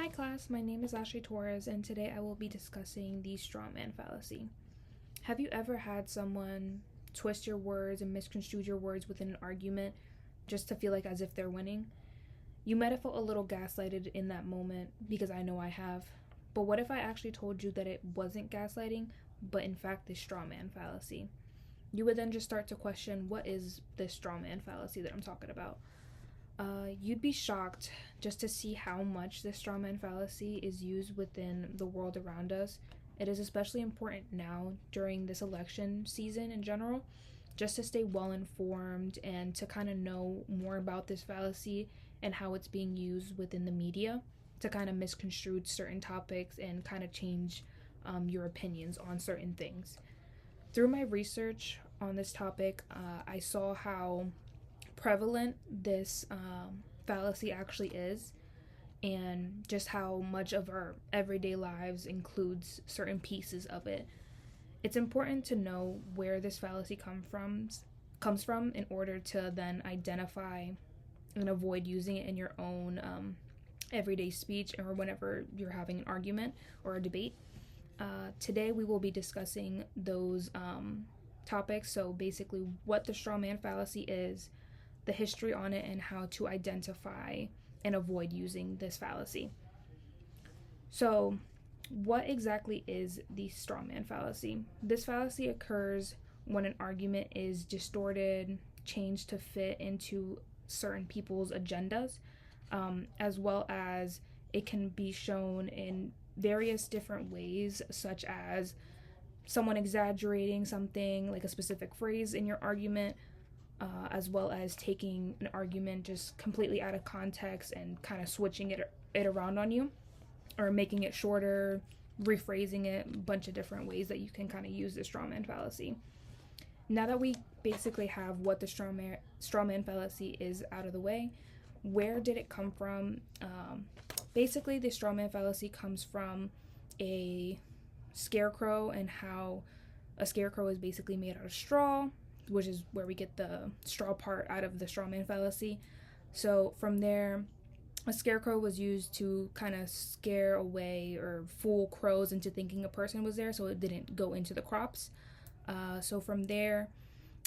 Hi class, my name is Ashley Torres and today I will be discussing the strawman fallacy. Have you ever had someone twist your words and misconstrue your words within an argument just to feel like as if they're winning? You might have felt a little gaslighted in that moment because I know I have. But what if I actually told you that it wasn't gaslighting, but in fact the strawman fallacy? You would then just start to question, what is this strawman fallacy that I'm talking about? You'd be shocked just to see how much this strawman fallacy is used within the world around us. It is especially important now during this election season in general, just to stay well informed and to kind of know more about this fallacy and how it's being used within the media to kind of misconstrue certain topics and kind of change your opinions on certain things. Through my research on this topic, I saw how prevalent this fallacy actually is, and just how much of our everyday lives includes certain pieces of it. It's important to know where this fallacy comes from in order to then identify and avoid using it in your own everyday speech or whenever you're having an argument or a debate. Today we will be discussing those topics. So basically what the strawman fallacy is, the history on it, and how to identify and avoid using this fallacy. So, what exactly is the strawman fallacy? This fallacy occurs when an argument is distorted, changed to fit into certain people's agendas, as well as it can be shown in various different ways, such as someone exaggerating something, like a specific phrase in your argument, as well as taking an argument just completely out of context and kind of switching it around on you, or making it shorter, rephrasing it, a bunch of different ways that you can kind of use the strawman fallacy. Now that we basically have what the strawman fallacy is out of the way, where did it come from? Basically, the strawman fallacy comes from a scarecrow, and how a scarecrow is basically made out of straw, which is where we get the straw part out of the strawman fallacy. So from there, a scarecrow was used to kind of scare away or fool crows into thinking a person was there so it didn't go into the crops. So from there,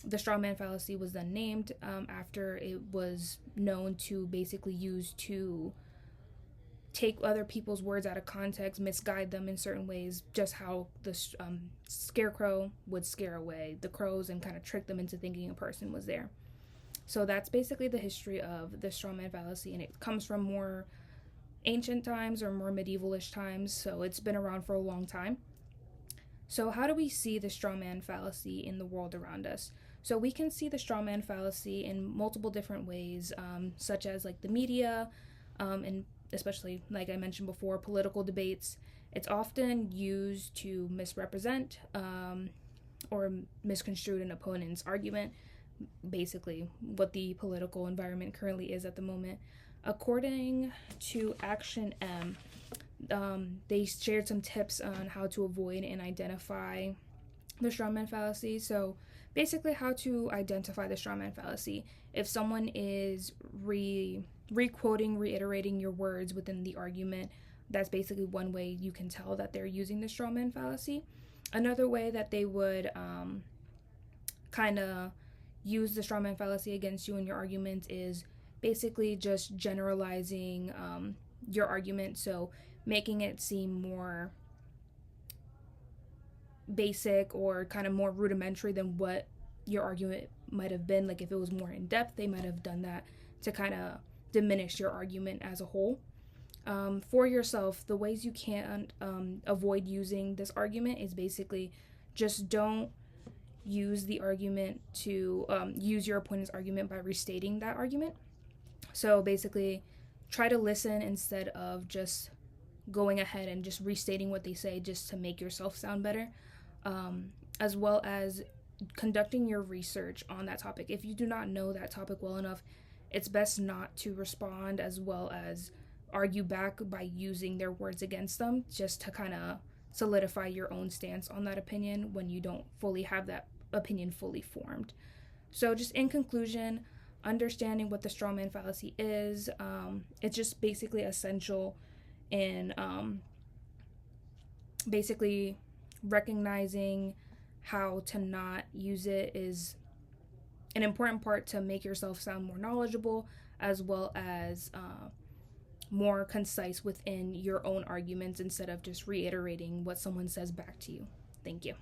the strawman fallacy was then named after it was known to basically use to take other people's words out of context, misguide them in certain ways, just how the scarecrow would scare away the crows and kind of trick them into thinking a person was there. So that's basically the history of the strawman fallacy, and it comes from more ancient times or more medievalish times, so it's been around for a long time. So how do we see the strawman fallacy in the world around us? So we can see the strawman fallacy in multiple different ways, such as like the media, and especially, like I mentioned before, political debates. It's often used to misrepresent or misconstrue an opponent's argument, basically what the political environment currently is at the moment. According to Action M, they shared some tips on how to avoid and identify the strawman fallacy. So basically, how to identify the strawman fallacy: if someone is re-quoting, reiterating your words within the argument, that's basically one way you can tell that they're using the strawman fallacy. Another way that they would kind of use the strawman fallacy against you in your argument is basically just generalizing your argument, so making it seem more basic or kind of more rudimentary than what your argument might have been. Like if it was more in depth, they might have done that to kind of diminish your argument as a whole. For yourself, the ways you can't avoid using this argument is basically just don't use the argument to use your opponent's argument by restating that argument. So basically, try to listen instead of just going ahead and just restating what they say just to make yourself sound better, as well as conducting your research on that topic. If you do not know that topic well enough, it's best not to respond as well as argue back by using their words against them, just to kind of solidify your own stance on that opinion when you don't fully have that opinion fully formed. So just in conclusion, understanding what the strawman fallacy is, it's just basically essential And basically recognizing how to not use it is an important part to make yourself sound more knowledgeable, as well as more concise within your own arguments instead of just reiterating what someone says back to you. Thank you.